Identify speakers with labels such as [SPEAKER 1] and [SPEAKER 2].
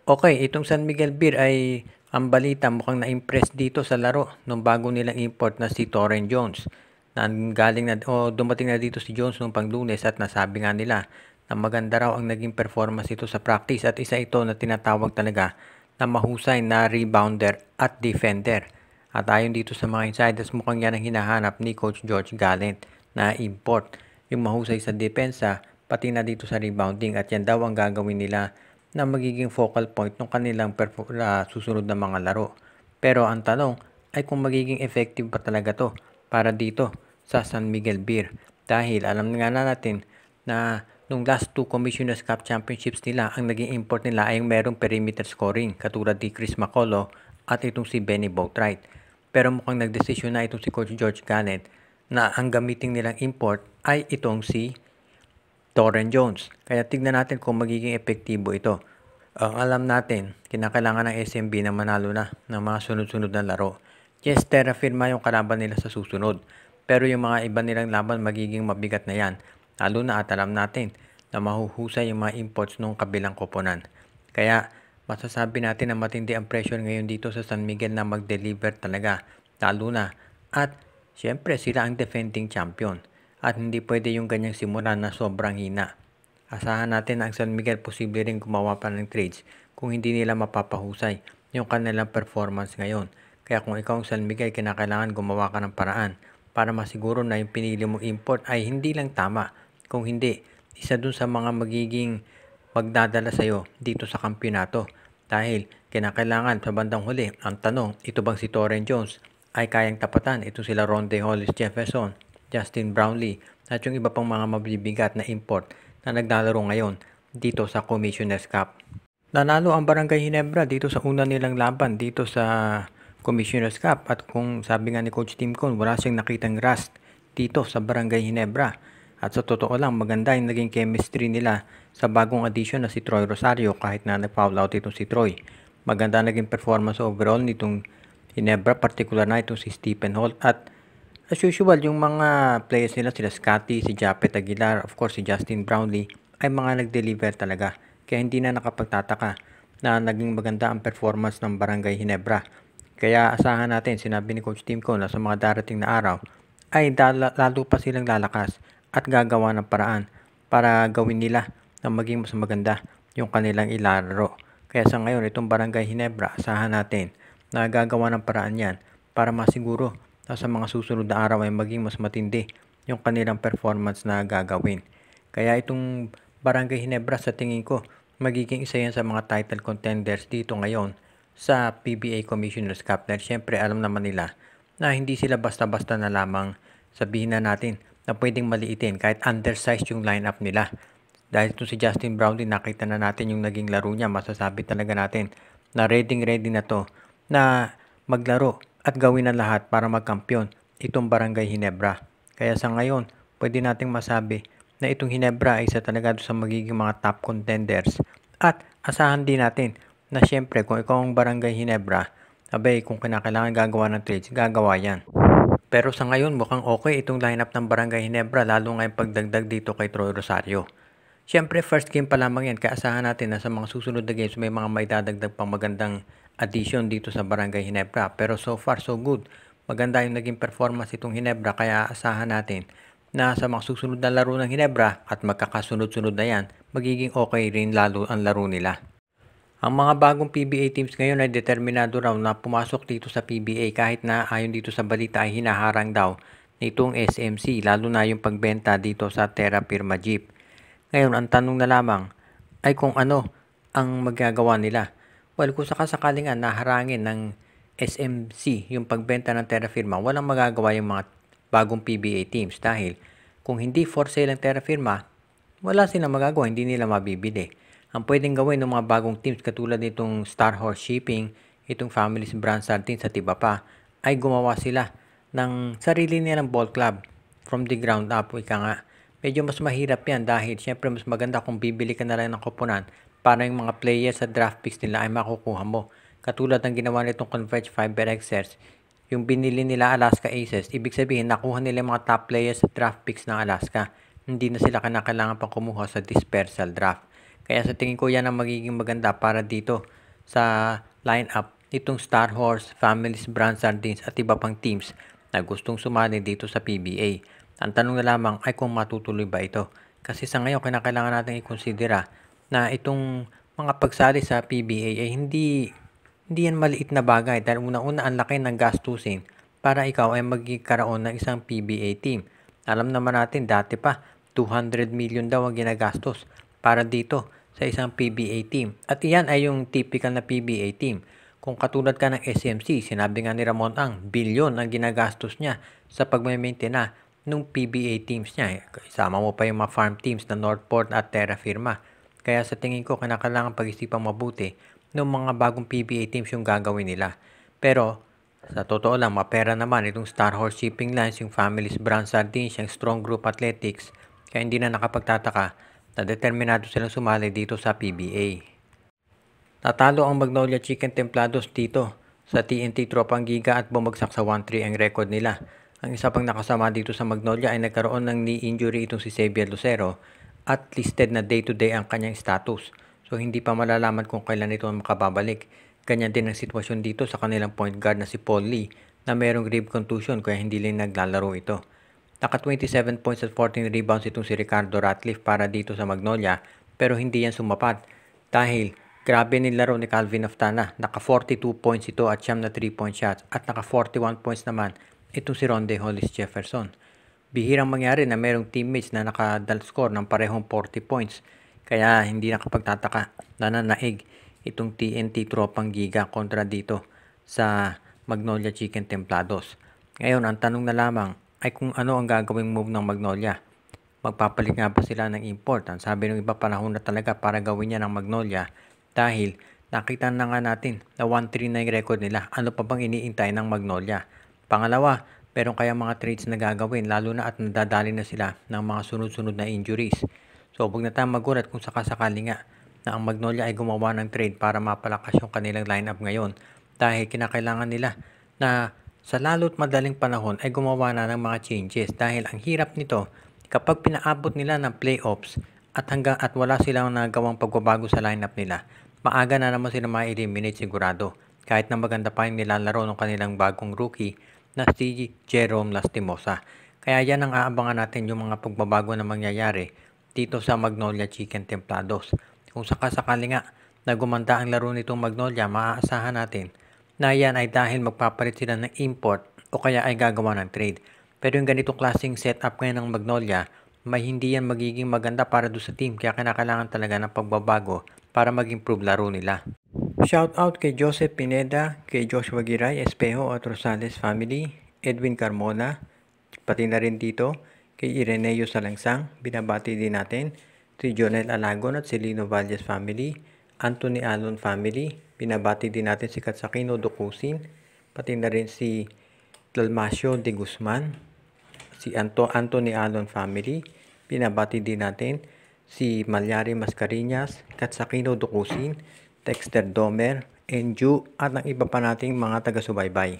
[SPEAKER 1] Okay, itong San Miguel Beer ay ang balita mukhang na-impress dito sa laro nung bago nilang import na si Torren Jones. Na galing na o dumating na dito si Jones nung Panglunes at nasabi nga nila na maganda raw ang naging performance ito sa practice at isa ito na tinatawag talaga na mahusay na rebounder at defender. At ayon dito sa mga insiders, mukhang yan ang hinahanap ni Coach George Gallant na import. Yung mahusay sa depensa, pati na dito sa rebounding at yan daw ang gagawin nila na magiging focal point ng kanilang susunod na mga laro. Pero ang tanong ay kung magiging effective pa talaga to para dito sa San Miguel Beer. Dahil alam nga na natin na nung last 2 Commissioner's Cup Championships nila, ang naging import nila ay merong perimeter scoring katulad ni Chris Macolo at itong si Benny Boatwright. Pero mukhang nagdesisyon na itong si Coach George Gallant na ang gamitin nilang import ay itong si Torren Jones. Kaya tignan natin kung magiging epektibo ito. Alam natin, kinakailangan ng SMB na manalo na ng mga sunod-sunod na laro. Yes, Terra Firma yung kalaban nila sa susunod. Pero yung mga iba nilang laban magiging mabigat na yan. Lalo na at alam natin na mahuhusay yung mga imports ng kabilang koponan. Kaya masasabi natin na matindi ang pressure ngayon dito sa San Miguel na mag-deliver talaga. Lalo na at syempre sila ang defending champion. At hindi pwede yung ganyang simulan na sobrang hina. Asahan natin na ang San Miguel posible rin gumawa pa ng trades kung hindi nila mapapahusay yung kanilang performance ngayon. Kaya kung ikaw ang San Miguel, kinakailangan gumawa ka ng paraan para masiguro na yung pinili mong import ay hindi lang tama. Kung hindi, isa dun sa mga magiging magdadala sa'yo dito sa kampyonato. Dahil kinakailangan sa bandang huli, ang tanong, ito bang si Torren Jones ay kayang tapatan? Ito sila Ronde Hollis Jefferson, Justin Brownlee, at yung iba pang mga mabibigat na import na naglalaro ngayon dito sa Commissioner's Cup. Nanalo ang Barangay Ginebra dito sa una nilang laban dito sa Commissioner's Cup at kung sabi nga ni Coach Tim Cone, wala siyang nakitang rust dito sa Barangay Ginebra. At sa totoo lang, maganda yung naging chemistry nila sa bagong addition na si Troy Rosario kahit na nag-foul out itong si Troy. Maganda naging performance overall nitong Ginebra, particular na itong si Stephen Holt at as usual, yung mga players nila, sila Scotty, si Japet Aguilar, of course si Justin Brownlee, ay mga nag-deliver talaga. Kaya hindi na nakapagtataka na naging maganda ang performance ng Barangay Ginebra. Kaya asahan natin, sinabi ni Coach Tim Cone na sa mga darating na araw, ay lalo pa silang lalakas at gagawa ng paraan para gawin nila na maging mas maganda yung kanilang ilalaro. Kaya sa ngayon, itong Barangay Ginebra, asahan natin na gagawa ng paraan yan para masiguro na sa mga susunod na araw ay maging mas matindi yung kanilang performance na gagawin. Kaya itong Barangay Ginebra sa tingin ko, magiging isa yan sa mga title contenders dito ngayon sa PBA Commissioner's Cup. Dahil syempre alam naman nila na hindi sila basta-basta na lamang sabihin na natin na pwedeng maliitin kahit undersized yung lineup nila. Dahil ito si Justin Brownlee, nakita na natin yung naging laro niya, masasabi talaga natin na ready na to na maglaro at gawin ang lahat para magkampiyon itong Barangay Ginebra. Kaya sa ngayon, pwede nating masabi na itong Ginebra ay isa talaga sa magiging mga top contenders. At asahan din natin na syempre kung ikaw ang Barangay Ginebra, abay kung kinakailangan gagawa ng trades, gagawa yan. Pero sa ngayon mukhang okay itong lineup ng Barangay Ginebra lalo nga yung pagdagdag dito kay Troy Rosario. Syempre first game pa lamang yan, kaya asahan natin na sa mga susunod na games may mga maidadagdag pang magandang addition dito sa Barangay Ginebra. Pero so far so good. Maganda yung naging performance itong Ginebra kaya asahan natin na sa mga susunod na laro ng Ginebra at magkakasunod-sunod na yan, magiging okay rin lalo ang laro nila. Ang mga bagong PBA teams ngayon ay determinado raw na pumasok dito sa PBA kahit na ayon dito sa balita ay hinaharang daw nitong SMC lalo na yung pagbenta dito sa Terra Firma Jeep. Ngayon, ang tanong na lamang ay kung ano ang magagawa nila. Well, kung sakasakaling nga naharangin ng SMC yung pagbenta ng Terra Firma, walang magagawa yung mga bagong PBA teams dahil kung hindi for sale ang Terra Firma, wala silang magagawa, hindi nila mabibili. Ang pwedeng gawin ng mga bagong teams katulad nitong Star Horse Shipping, itong Families Brand Sardines at iba pa, ay gumawa sila ng sarili nilang ball club from the ground up, ika nga. Medyo mas mahirap yan dahil syempre mas maganda kung bibili ka na lang ng koponan para yung mga players sa draft picks nila ay makukuha mo. Katulad ng ginawa nitong Converge Fiber Xers, yung binili nila Alaska Aces, ibig sabihin nakuha nila yung mga top players sa draft picks ng Alaska. Hindi na sila kailangan pang kumuha sa dispersal draft. Kaya sa tingin ko yan ang magiging maganda para dito sa lineup nitong Star Horse, Families, Brand Sardines at iba pang teams na gustong sumali dito sa PBA. Ang tanong na lamang ay kung matutuloy ba ito. Kasi sa ngayon, kinakailangan natin i-considera na itong mga pagsali sa PBA ay hindi yan maliit na bagay dahil una-una ang laki ng gastusin para ikaw ay magkakaroon ng isang PBA team. Alam naman natin dati pa 200 million daw ang ginagastos para dito sa isang PBA team. At iyan ay yung typical na PBA team. Kung katulad ka ng SMC, sinabi nga ni Ramon Ang, bilyon ang ginagastos niya sa pagme-maintain ng PBA teams niya. Isama mo pa yung mga farm teams na Northport at Terra Firma. Kaya sa tingin ko, kinakailangan pag-isipang mabuti ng mga bagong PBA teams yung gagawin nila. Pero, sa totoo lang, mapera naman itong Star Horse Shipping Lines, yung Families Brand Sardines, yung Strong Group Athletics. Kaya hindi na nakapagtataka na determinado silang sumali dito sa PBA. Natalo ang Magnolia Chicken Templados dito sa TNT Tropang Giga at bumagsak sa 1-3 ang record nila. Ang isa pang nakasama dito sa Magnolia ay nagkaroon ng knee injury itong si Xavier Lucero at listed na day-to-day ang kanyang status. So hindi pa malalaman kung kailan ito makababalik. Ganyan din ang sitwasyon dito sa kanilang point guard na si Paul Lee na mayroong rib contusion kaya hindi lang naglalaro ito. Naka 27 points at 14 rebounds itong si Ricardo Ratcliffe para dito sa Magnolia pero hindi yan sumapat dahil grabe nilaro ni Calvin Aftana. Naka 42 points ito at siyam na 3-point shots at naka 41 points naman itong si Ronde Hollis Jefferson. Bihirang mangyari na mayroong teammates na nakadal score ng parehong 40 points. Kaya hindi nakapagtataka na nanaig itong TNT Tropang Giga kontra dito sa Magnolia Chicken Templados. Ngayon, ang tanong na lamang ay kung ano ang gagawing move ng Magnolia. Magpapalit nga ba sila ng import? Ang sabi ng iba, panahon na talaga para gawin niya ng Magnolia dahil nakita na nga natin na 1-3 na yung record nila. Ano pa bang iniintay ng Magnolia? Pangalawa, meron kaya mga trades na gagawin lalo na at nadadali na sila ng mga sunod-sunod na injuries. So, huwag na tayong magulat kung sakasakali nga na ang Magnolia ay gumawa ng trade para mapalakas yung kanilang lineup ngayon dahil kinakailangan nila na sa lalo't madaling panahon ay gumawa na ng mga changes dahil ang hirap nito kapag pinaabot nila ng playoffs at wala silang nagawang pagbabago sa lineup nila, maaga na naman sila ma-eliminate sigurado kahit na maganda pa yung nilalaro ng kanilang bagong rookie na si Jerome Lastimosa. Kaya yan ang aabangan natin yung mga pagbabago na mangyayari dito sa Magnolia Chicken Templados. Kung sakasakali nga na gumanda ang laro nitong Magnolia, maaasahan natin na yan ay dahil magpapalit sila ng import o kaya ay gagawa ng trade. Pero yung ganitong klaseng setup ngayon ng Magnolia, may hindi yan magiging maganda para doon sa team kaya kinakailangan talaga ng pagbabago para mag-improve laro nila. Shout out kay Joseph Pineda, kay Joshua Giray, Espejo at Rosales family, Edwin Carmona, pati na rin dito kay Ireneo Salangsang, binabati din natin, si Jonel Alagon at si Lino Valles family, Anthony Alon family, binabati din natin si Katsakino Dukusin, pati na rin si Dalmasio de Guzman, si Anthony Alon family, binabati din natin si Malyari Mascarinas, Katsakino Dukusin, Dexter Domer, Enju at ang iba pa nating mga taga-subaybay.